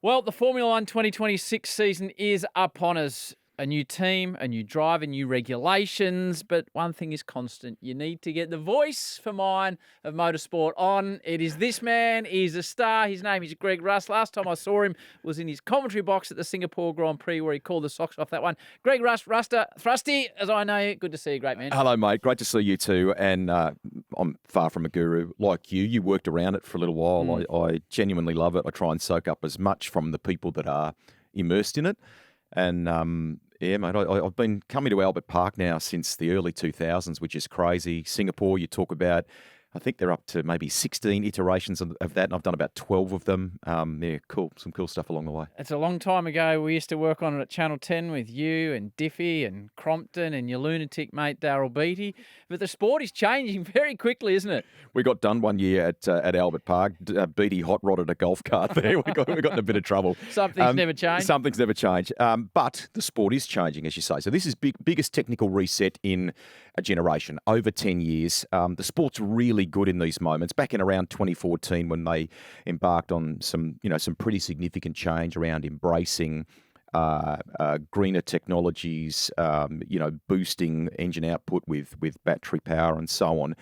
Well, the Formula One 2026 season is upon us. A new team, a new driver, new regulations, but one thing is constant. You need to get the voice for mine of motorsport on. It is this man. He's a star. His name is Greg Rust. Last time I saw him was in his commentary box at the Singapore Grand Prix where he called the socks off that one. Greg Rust, Thrusty, as I know you. Good to see you, great man. Hello, mate. Great to see you too. And I'm far from a guru like you. You worked around it for a little while. I genuinely love it. I try and soak up as much from the people that are immersed in it. And yeah, mate, I've been coming to Albert Park now since the early 2000s, which is crazy. Singapore, you talk about, I think they're up to maybe 16 iterations of that, and I've done about 12 of them. Yeah, cool. Some cool stuff along the way. It's a long time ago. We used to work on it at Channel 10 with you and Diffie and Crompton and your lunatic mate Daryl Beattie. But the sport is changing very quickly, isn't it? We got done one year at Albert Park. Beattie hot rodded a golf cart there. We got in a bit of trouble. Something's never changed. Something's never changed. But the sport is changing, as you say. So this is biggest technical reset in a generation, over 10 years. The sport's really good in these moments. Back in around 2014, when they embarked on some pretty significant change around embracing greener technologies, boosting engine output with battery power and so on.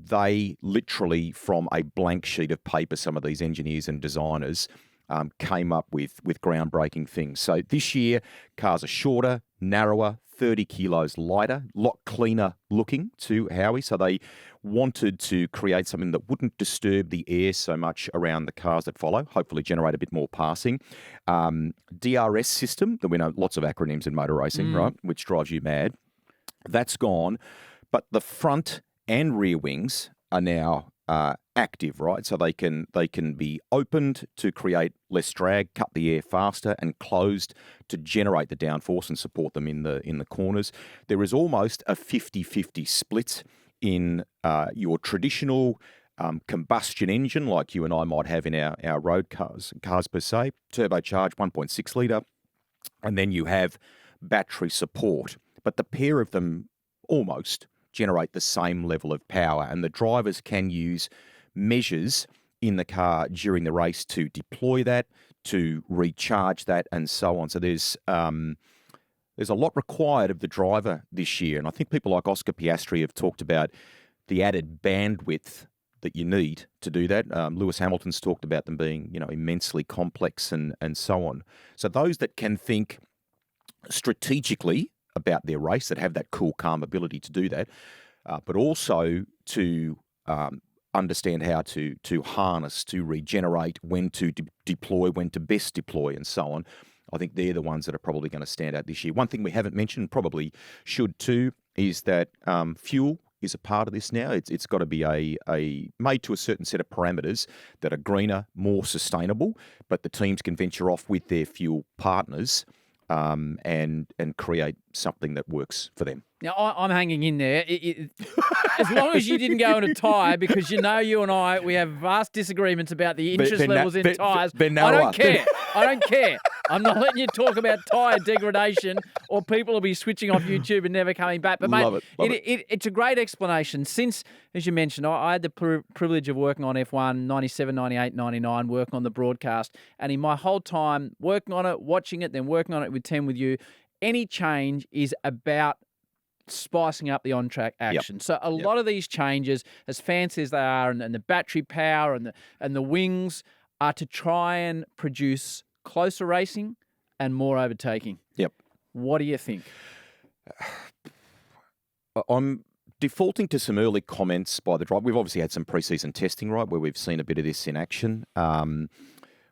They literally, from a blank sheet of paper, some of these engineers and designers came up with groundbreaking things. So this year, cars are shorter, narrower, 30 kilos lighter, a lot cleaner looking too, Howie. So they wanted to create something that wouldn't disturb the air so much around the cars that follow, hopefully generate a bit more passing. DRS system, that we know lots of acronyms in motor racing, right, which drives you mad. That's gone. But the front and rear wings are now active, right? So they can be opened to create less drag, cut the air faster, and closed to generate the downforce and support them in the corners. There is almost a 50-50 split in your traditional combustion engine, like you and I might have in our road cars per se, turbocharged 1.6 litre, and then you have battery support. But the pair of them almost generate the same level of power, and the drivers can use measures in the car during the race to deploy that, to recharge that, and so on. So there's a lot required of the driver this year, and I think people like Oscar Piastri have talked about the added bandwidth that you need to do that. Lewis Hamilton's talked about them being, immensely complex and so on. So those that can think strategically about their race, that have that cool, calm ability to do that, but also to understand how to harness, to regenerate, when to deploy, when to best deploy, and so on. I think they're the ones that are probably going to stand out this year. One thing we haven't mentioned, probably should too, is that fuel is a part of this now. It's got to be a made to a certain set of parameters that are greener, more sustainable, but the teams can venture off with their fuel partners and create something that works for them. Now, I'm hanging in there. As long as you didn't go on a tyre, because you and I, we have vast disagreements about the interest levels in tyres. I don't care. I don't care. I'm not letting you talk about tyre degradation, or people will be switching off YouTube and never coming back. But, mate, it's a great explanation. Since, as you mentioned, I had the privilege of working on F1, 97, 98, 99, working on the broadcast. And in my whole time working on it, watching it, then working on it with 10 with you, any change is about spicing up the on-track action. Yep. So a lot of these changes, as fancy as they are, and the battery power and the wings, are to try and produce closer racing and more overtaking. Yep. What do you think? I'm defaulting to some early comments by the driver. We've obviously had some pre-season testing, right, where we've seen a bit of this in action.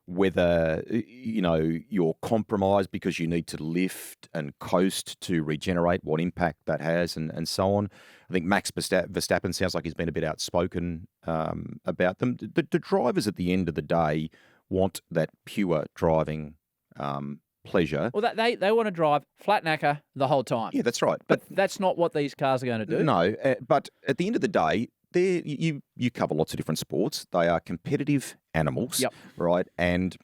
Whether, you're compromised because you need to lift and coast to regenerate, what impact that has, and so on. I think Max Verstappen sounds like he's been a bit outspoken about them. The drivers at the end of the day want that pure driving pleasure. Well, they want to drive flat knacker the whole time. Yeah, that's right. But that's not what these cars are going to do. No, but at the end of the day, you cover lots of different sports. They are competitive animals, right? And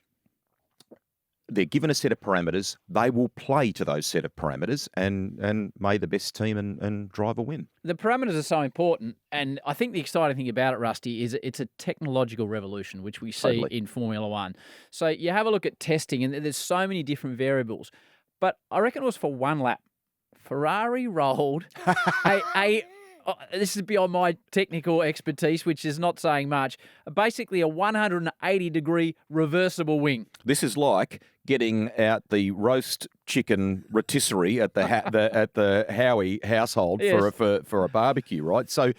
they're given a set of parameters. They will play to those set of parameters, and may the best team and driver win. The parameters are so important, and I think the exciting thing about it, Rusty, is it's a technological revolution, which we see in Formula One. So you have a look at testing, and there's so many different variables. But I reckon it was for one lap. Ferrari rolled this is beyond my technical expertise, which is not saying much, basically a 180-degree reversible wing. This is like getting out the roast chicken rotisserie at the Howie household for a barbecue, right? So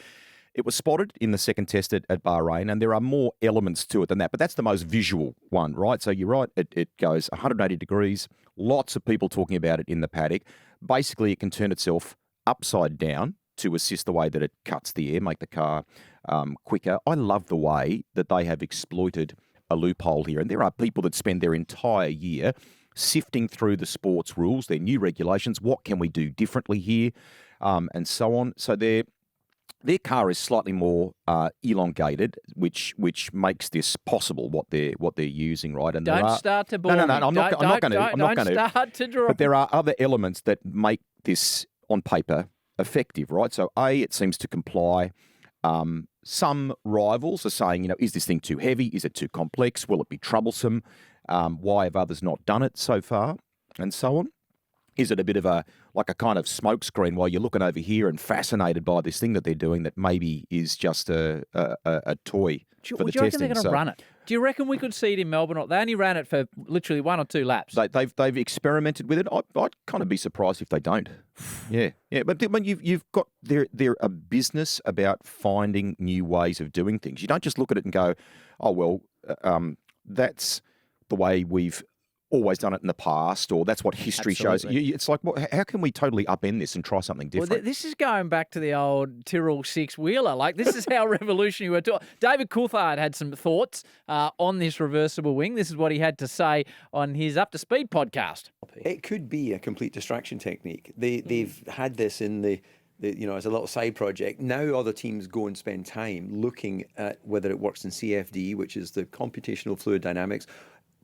it was spotted in the second test at Bahrain, and there are more elements to it than that, but that's the most visual one, right? So you're right, it goes 180 degrees, lots of people talking about it in the paddock. Basically, it can turn itself upside down to assist the way that it cuts the air, make the car quicker. I love the way that they have exploited a loophole here. And there are people that spend their entire year sifting through the sports rules, their new regulations, what can we do differently here, and so on. So their car is slightly more elongated, which makes this possible, what they're using, right? And don't start to bore me. No, I'm not going to. Don't start to draw. But there are other elements that make this on paper effective, right? So it seems to comply. Some rivals are saying, is this thing too heavy? Is it too complex? Will it be troublesome? Why have others not done it so far? And so on. Is it a bit of a kind of smoke screen while you're looking over here and fascinated by this thing that they're doing that maybe is just a toy for the testing? Do you reckon they're going to run it? Do you reckon we could see it in Melbourne? They only ran it for literally 1 or 2 laps. They've experimented with it. I'd kind of be surprised if they don't. Yeah. But when you've got they're a business about finding new ways of doing things. You don't just look at it and go, oh well, that's the way we've always done it in the past, or that's what history shows. It's like, how can we totally upend this and try something different? Well, this is going back to the old Tyrrell six-wheeler. This is how revolutionary we're talking. David Coulthard had some thoughts on this reversible wing. This is what he had to say on his Up to Speed podcast. It could be a complete distraction technique. They've had this in the as a little side project. Now other teams go and spend time looking at whether it works in CFD, which is the computational fluid dynamics,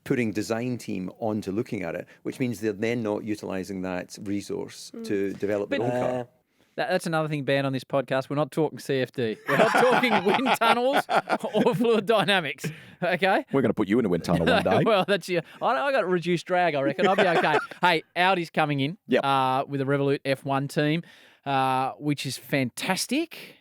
putting design team onto looking at it, which means they're then not utilising that resource to develop their own car. That's another thing banned on this podcast. We're not talking CFD. We're not talking wind tunnels or fluid dynamics. Okay? We're going to put you in a wind tunnel one day. Well, that's you. I got reduced drag, I reckon. I'll be okay. Hey, Audi's coming in with a Revolut F1 team, which is fantastic.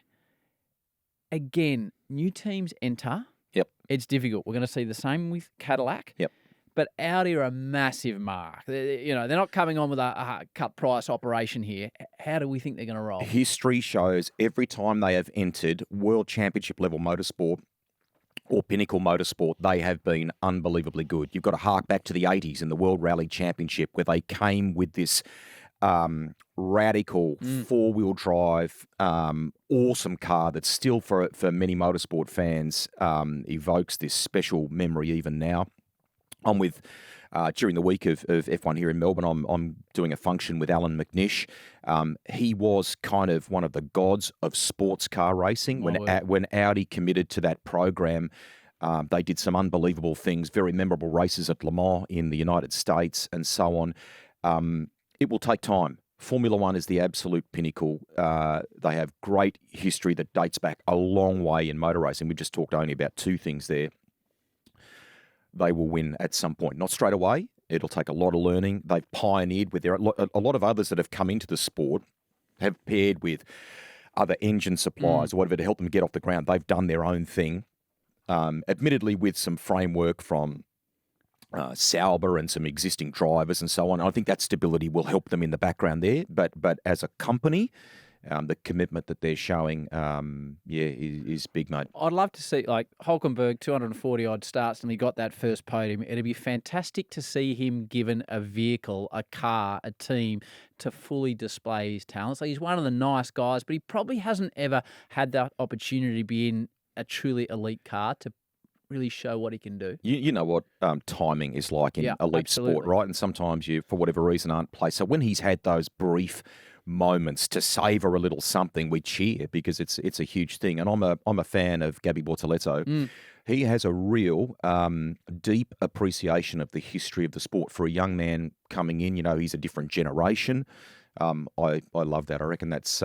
Again, new teams enter. Yep. It's difficult. We're going to see the same with Cadillac. Yep. But Audi are a massive mark. They're not coming on with a cut price operation here. How do we think they're going to roll? History shows every time they have entered World Championship level motorsport or pinnacle motorsport, they have been unbelievably good. You've got to hark back to the 80s in the World Rally Championship where they came with this radical four-wheel drive, awesome car that still for many motorsport fans evokes this special memory even now. I'm with, during the week of F1 here in Melbourne, I'm doing a function with Alan McNish. He was kind of one of the gods of sports car racing. When Audi committed to that program, they did some unbelievable things, very memorable races at Le Mans in the United States and so on. It will take time. Formula One is the absolute pinnacle. They have great history that dates back a long way in motor racing. We just talked only about 2 things there. They will win at some point. Not straight away. It'll take a lot of learning. They've pioneered with a lot of others that have come into the sport have paired with other engine suppliers or whatever to help them get off the ground. They've done their own thing, admittedly with some framework from Sauber and some existing drivers and so on. I think that stability will help them in the background there. But as a company, the commitment that they're showing, is big, mate. I'd love to see, Hulkenberg, 240-odd starts, and he got that first podium. It'd be fantastic to see him given a vehicle, a car, a team to fully display his talents. He's one of the nice guys, but he probably hasn't ever had that opportunity to be in a truly elite car to really show what he can do. You know what timing is like in elite sport, right? And sometimes you, for whatever reason, aren't placed. So when he's had those brief moments to savour a little something, we cheer because it's a huge thing. And I'm a fan of Gabby Bortoleto, he has a real deep appreciation of the history of the sport. For a young man coming in, he's a different generation. I love that. I reckon that's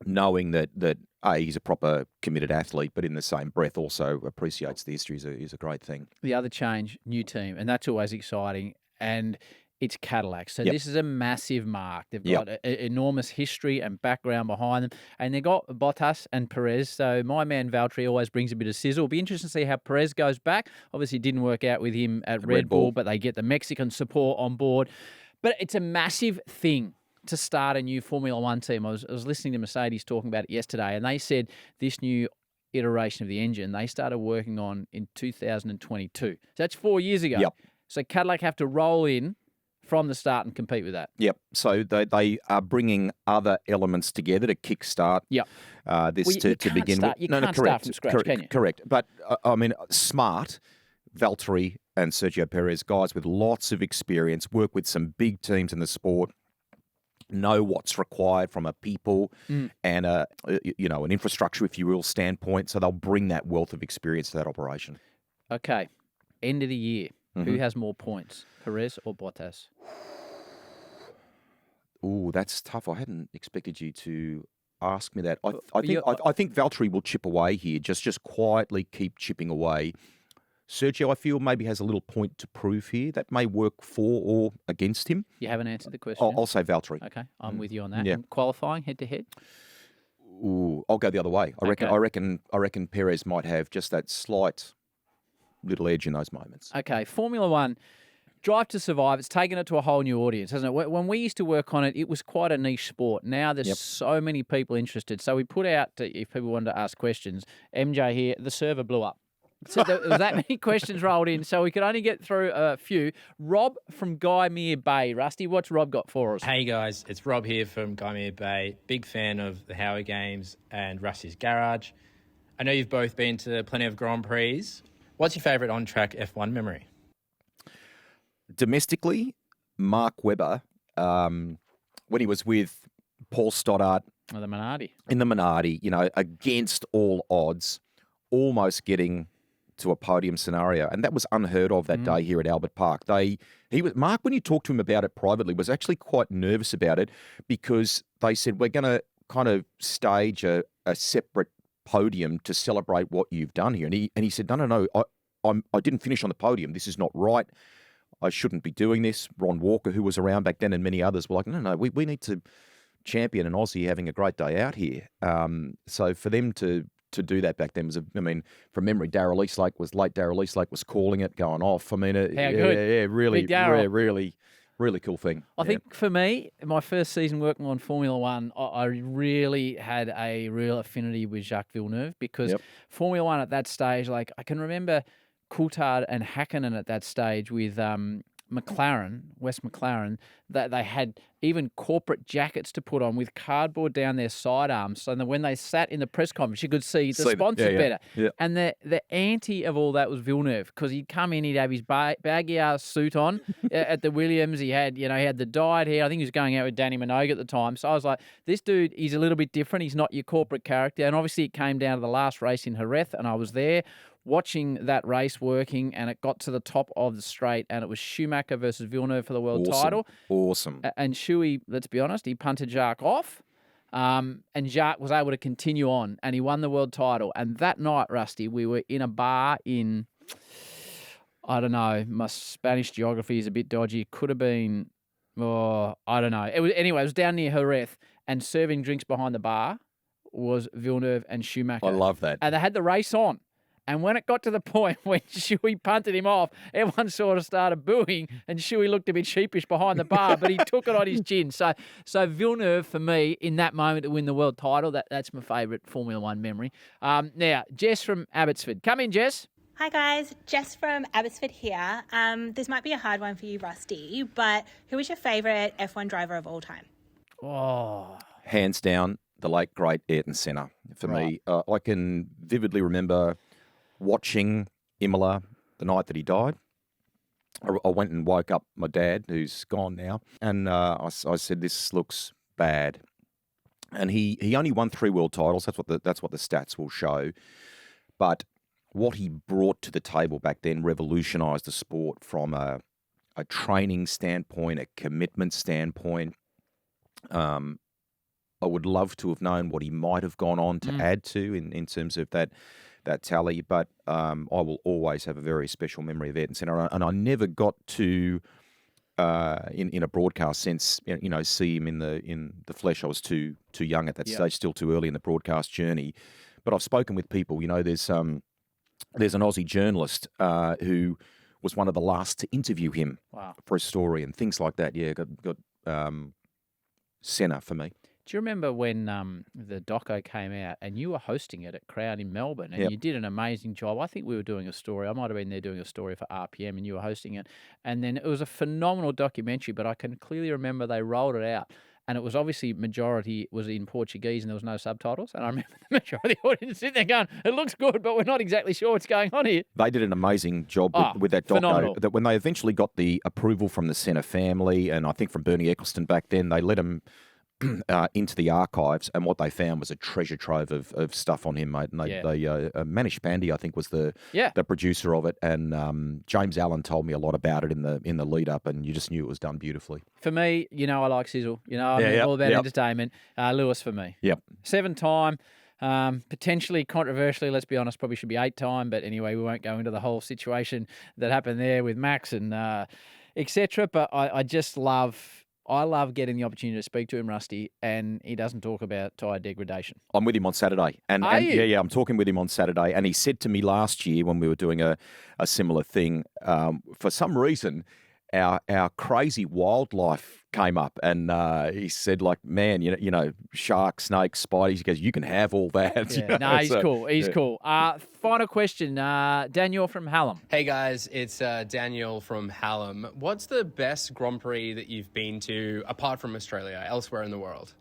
knowing that he's a proper committed athlete, but in the same breath also appreciates the history is a great thing. The other change, new team, and that's always exciting. And it's Cadillac. So this is a massive mark. They've got an enormous history and background behind them. And they've got Bottas and Perez. So my man Valtteri always brings a bit of sizzle. It'll be interesting to see how Perez goes back. Obviously, it didn't work out with him at Red Bull, but they get the Mexican support on board. But it's a massive thing to start a new Formula One team. I was listening to Mercedes talking about it yesterday, and they said this new iteration of the engine they started working on in 2022. So that's 4 years ago. Yep. So Cadillac have to roll in from the start and compete with that. Yep. So they are bringing other elements together to kickstart this to begin with. You can't start from scratch, can you? Correct. But, smart, Valtteri and Sergio Perez, guys with lots of experience, work with some big teams in the sport, know what's required from a people and an infrastructure, if you will, standpoint. So they'll bring that wealth of experience to that operation. Okay. End of the year. Who has more points, Perez or Bottas? Ooh, that's tough. I hadn't expected you to ask me that. I think Valtteri will chip away here, just quietly keep chipping away. Sergio, I feel, maybe has a little point to prove here. That may work for or against him. You haven't answered the question. I'll say Valtteri. Okay, I'm with you on that. Yeah. And qualifying head-to-head? Ooh, I'll go the other way. I reckon Perez might have just that slight little edge in those moments. Okay, Formula One, Drive to Survive, it's taken it to a whole new audience, hasn't it? When we used to work on it, it was quite a niche sport. Now there's so many people interested. So we put out, if people wanted to ask questions, MJ here, the server blew up. So there was that many questions rolled in, so we could only get through a few. Rob from Guymere Bay. Rusty, what's Rob got for us? Hey guys, it's Rob here from Guymere Bay. Big fan of the Howie games and Rusty's Garage. I know you've both been to plenty of Grand Prix. What's your favourite on-track F1 memory? Domestically, Mark Webber, when he was with Paul Stoddart The Minardi. in the Minardi, against all odds, almost getting to a podium scenario. And that was unheard of that day here at Albert Park. Mark, when you talked to him about it privately, was actually quite nervous about it because they said, we're going to kind of stage a separate podium to celebrate what you've done here. And he said, no, I didn't finish on the podium. This is not right. I shouldn't be doing this. Ron Walker, who was around back then, and many others were like, no, we need to champion an Aussie having a great day out here. So for them to do that back then was, from memory, Darrell Eastlake was calling it, going off. How good. Really cool thing. I think for me, my first season working on Formula One, I really had a real affinity with Jacques Villeneuve because Formula One at that stage, like I can remember Coulthard and Hakkinen at that stage with McLaren, West McLaren, that they had even corporate jackets to put on with cardboard down their sidearms. So that when they sat in the press conference, you could see the sponsors better. Yeah. And the anti of all that was Villeneuve because he'd come in, he'd have his baggy ass suit on at the Williams. He had the dyed hair. I think he was going out with Danny Minogue at the time. So I was like, this dude, he's a little bit different. He's not your corporate character. And obviously it came down to the last race in Jerez, and I was there watching that race working, and it got to the top of the straight, and it was Schumacher versus Villeneuve for the world title. Awesome. And Shuey, let's be honest, he punted Jacques off, and Jacques was able to continue on, and he won the world title. And that night, Rusty, we were in a bar in, I don't know, my Spanish geography is a bit dodgy. It could have been, I don't know. It was down near Jerez, and serving drinks behind the bar was Villeneuve and Schumacher. I love that. And they had the race on. And when it got to the point when Shuey punted him off, everyone sort of started booing, and Shuey looked a bit sheepish behind the bar, but he took it on his chin. So Villeneuve, for me, in that moment to win the world title, that's my favourite Formula One memory. Now, Jess from Abbotsford. Come in, Jess. Hi guys, Jess from Abbotsford here. This might be a hard one for you, Rusty, but who is your favourite F1 driver of all time? Oh, hands down, the late great Ayrton Senna. For me, I can vividly remember watching Imola the night that he died. I went and woke up my dad, who's gone now, and I said, "This looks bad." And he only won 3 world titles. That's what the stats will show. But what he brought to the table back then revolutionised the sport from a training standpoint, a commitment standpoint. I would love to have known what he might have gone on to add to in terms of that tally, but I will always have a very special memory of Ayrton Senna, and I never got to in a broadcast sense, see him in the flesh. I was too young at that stage, still too early in the broadcast journey. But I've spoken with people. There's an Aussie journalist who was one of the last to interview him for a story and things like that. Yeah, got Senna for me. Do you remember when the doco came out and you were hosting it at Crown in Melbourne and you did an amazing job? I think we were doing a story. I might have been there doing a story for RPM and you were hosting it. And then it was a phenomenal documentary, but I can clearly remember they rolled it out and it was obviously majority was in Portuguese and there was no subtitles. And I remember the majority of the audience sitting there going, it looks good, but we're not exactly sure what's going on here. They did an amazing job with that doco. Phenomenal. That when they eventually got the approval from the Senna family and I think from Bernie Eccleston back then, they let him into the archives, and what they found was a treasure trove of stuff on him, mate. And they Manish Pandey, I think, was the producer of it, and James Allen told me a lot about it in the lead up, and you just knew it was done beautifully. For me, I like sizzle. I'm all about entertainment. Lewis for me. Yep. 7-time. Potentially controversially, let's be honest, probably should be 8-time, but anyway, we won't go into the whole situation that happened there with Max and etc. But I love getting the opportunity to speak to him, Rusty, and he doesn't talk about tyre degradation. I'm with him on Saturday. And I'm talking with him on Saturday. And he said to me last year when we were doing a similar thing, for some reason, our crazy wildlife came up, and he said, like, man, sharks, snakes, spiders. He goes, you can have all that. Yeah. No, he's cool. He's cool. Final question, Daniel from Hallam. Hey guys, it's Daniel from Hallam. What's the best Grand Prix that you've been to apart from Australia, elsewhere in the world?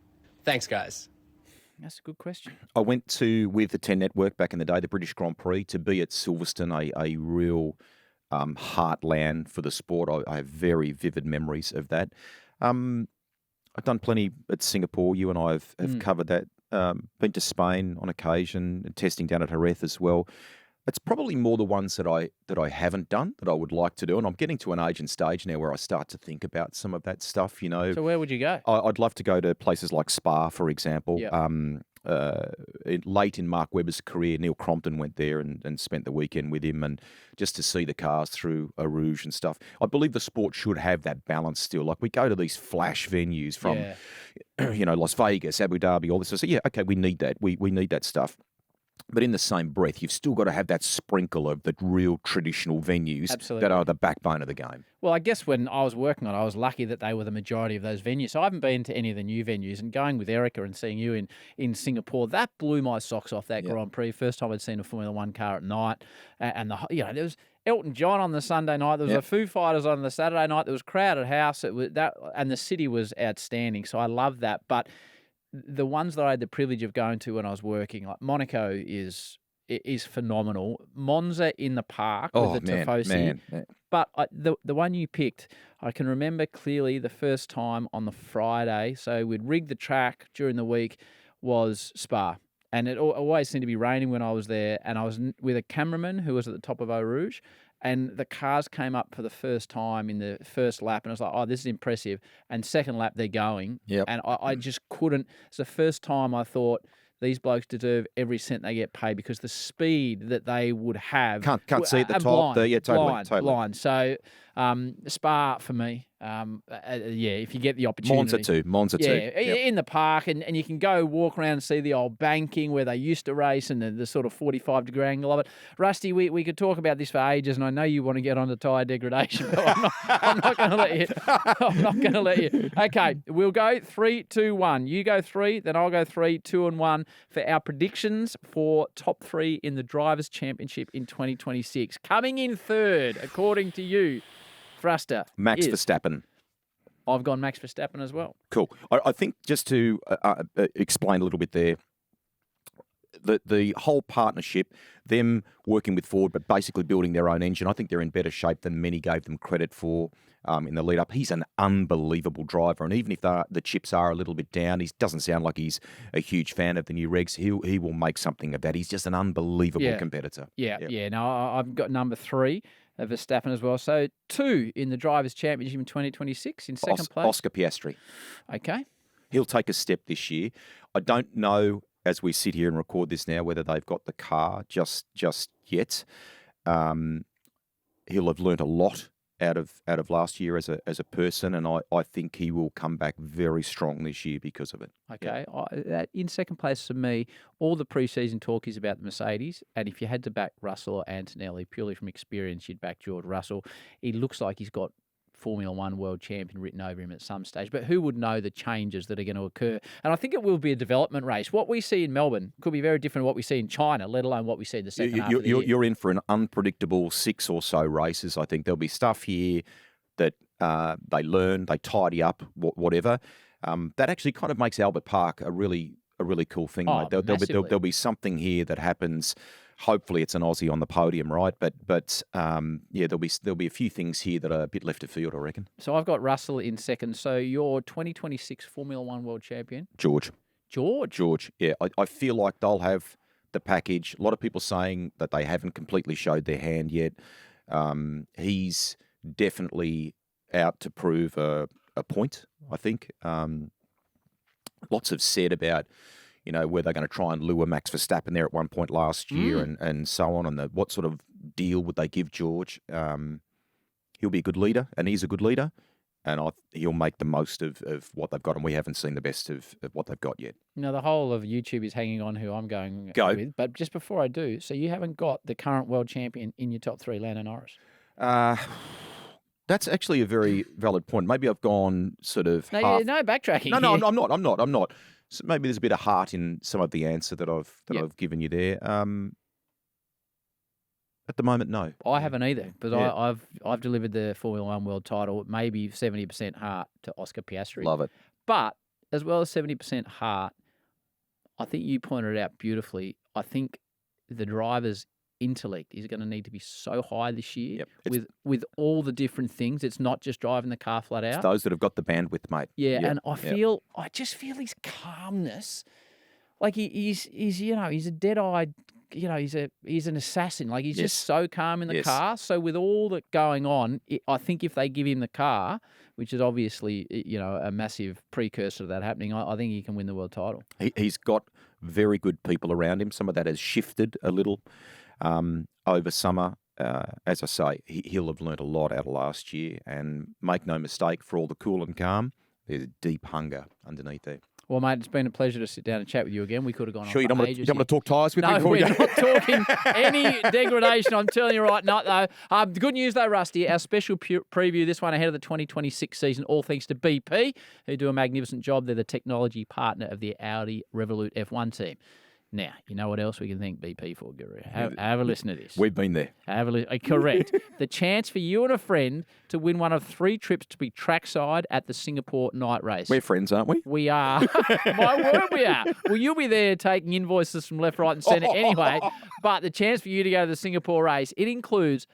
Thanks, guys. That's a good question. I went with the 10 Network back in the day, the British Grand Prix, to be at Silverstone, a real heartland for the sport. I have very vivid memories of that. I've done plenty at Singapore. You and I have covered that. Been to Spain on occasion, and testing down at Jerez as well. It's probably more the ones that I haven't done that I would like to do, and I'm getting to an age and stage now where I start to think about some of that stuff. So where would you go? I'd love to go to places like Spa, for example. Yep. Late in Mark Webber's career, Neil Crompton went there and spent the weekend with him, and just to see the cars through Eau Rouge and stuff. I believe the sport should have that balance still. Like, we go to these flash venues from, Las Vegas, Abu Dhabi, all this. So okay, we need that. We need that stuff. But in the same breath, you've still got to have that sprinkle of the real traditional venues that are the backbone of the game. Well, I guess when I was working on it, I was lucky that they were the majority of those venues. So I haven't been to any of the new venues, and going with Erica and seeing you in Singapore, that blew my socks off, that Grand Prix. First time I'd seen a Formula One car at night. And there was Elton John on the Sunday night. There was a Foo Fighters on the Saturday night. There was crowded house. It was that, and the city was outstanding. So I love that. But the ones that I had the privilege of going to when I was working, like Monaco is phenomenal. Monza in the park with the Tifosi. Man. But the one you picked, I can remember clearly the first time on the Friday. So we'd rig the track during the week, was Spa. And it always seemed to be raining when I was there. And I was with a cameraman who was at the top of Eau Rouge. And the cars came up for the first time in the first lap. And I was like, oh, this is impressive. And second lap, they're going. Yep. And I just couldn't. It's the first time I thought, these blokes deserve every cent they get paid, because the speed that they would have. Can't see at the top. Totally. Blind. So Spa for me. If you get the opportunity. Monza too. In the park, and you can go walk around and see the old banking where they used to race, and the sort of 45-degree angle of it. Rusty, we could talk about this for ages, and I know you want to get on to tyre degradation, but I'm not going to let you. I'm not going to let you. Okay, we'll go 3, 2, 1. You go 3, then I'll go 3, 2, and 1 for our predictions for top 3 in the Drivers' Championship in 2026. Coming in third, according to you, Thruster, Max Verstappen. I've gone Max Verstappen as well. Cool. I think just to explain a little bit there, the whole partnership, them working with Ford, but basically building their own engine, I think they're in better shape than many gave them credit for in the lead up. He's an unbelievable driver, and even if the chips are a little bit down, he doesn't sound like he's a huge fan of the new regs. He will make something of that. He's just an unbelievable competitor. Yeah. No, I've got number 3 of Verstappen as well. So 2 in the Drivers' Championship in 2026 in second place. Oscar Piastri. Okay. He'll take a step this year. I don't know, as we sit here and record this now, whether they've got the car just yet. He'll have learnt a lot out of last year as a person, and I think he will come back very strong this year because of it. Okay. In second place for me, all the pre-season talk is about the Mercedes, and if you had to back Russell or Antonelli purely from experience, you'd back George Russell. He looks like he's got Formula One world champion written over him at some stage, but who would know the changes that are going to occur? And I think it will be a development race. What we see in Melbourne could be very different to what we see in China, let alone what we see in the second half of the year. You're in for an unpredictable 6 or so races. I think there'll be stuff here that they learn, they tidy up, whatever. That actually kind of makes Albert Park a really cool thing. Oh, mate. There'll be something here that happens. Hopefully it's an Aussie on the podium, right? But there'll be a few things here that are a bit left of field, I reckon. So I've got Russell in second. So your 2026 Formula One world champion, George. Yeah, I feel like they'll have the package. A lot of people saying that they haven't completely showed their hand yet. He's definitely out to prove a point, I think. Lots have said about, where they're going to try and lure Max Verstappen there at one point last year and so on, and what sort of deal would they give George. He'll be a good leader, and he's a good leader, and he'll make the most of what they've got, and we haven't seen the best of what they've got yet. The whole of YouTube is hanging on who I'm going with, but just before I do, so you haven't got the current world champion in your top 3, Lando Norris? That's actually a very valid point. Maybe I've gone sort of no backtracking. No, I'm not. So maybe there's a bit of heart in some of the answer that I've given you there. At the moment, no. I haven't either, but I've delivered the Formula One world title, maybe 70% heart to Oscar Piastri. Love it. But as well as 70% heart, I think you pointed it out beautifully. I think the driver's intellect is going to need to be so high this year with all the different things. It's not just driving the car flat out. It's those that have got the bandwidth, mate. Yeah, and I just feel his calmness. Like he's a dead-eyed, he's an assassin. Like he's just so calm in the car. So with all that going on, I think if they give him the car, which is obviously, a massive precursor to that happening, I think he can win the world title. He's got very good people around him. Some of that has shifted a little over summer. As I say, he'll have learnt a lot out of last year, and make no mistake, for all the cool and calm, there's deep hunger underneath there. Well, mate, it's been a pleasure to sit down and chat with you again. We could have gone sure, on for ages. You don't want to talk tyres with me? No, we're not talking any degradation. I'm telling you right now, though. The good news, though, Rusty, our special preview, this one ahead of the 2026 season, all thanks to BP, who do a magnificent job. They're the technology partner of the Audi Revolut F1 team. Now, you know what else we can thank BP for, Guru? Have a listen to this. We've been there. Have a listen. Correct. The chance for you and a friend to win one of 3 trips to be trackside at the Singapore night race. We're friends, aren't we? We are. My word, we are. Well, you'll be there taking invoices from left, right and centre anyway. But the chance for you to go to the Singapore race, it includes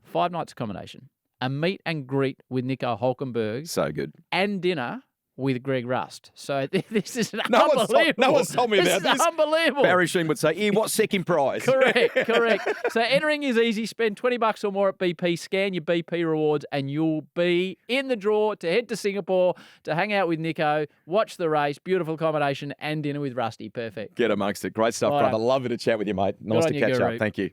5 nights accommodation, a meet and greet with Nico Hulkenberg. So good. And dinner with Greg Rust. So this is unbelievable. No one's told me about this. This is unbelievable. Barry Sheen would say, what's second prize? Correct. So entering is easy. Spend $20 or more at BP, scan your BP rewards, and you'll be in the draw to head to Singapore to hang out with Nico, watch the race, beautiful accommodation, and dinner with Rusty. Perfect. Get amongst it. Great stuff, brother. Lovely to chat with you, mate. Nice to catch up. Thank you.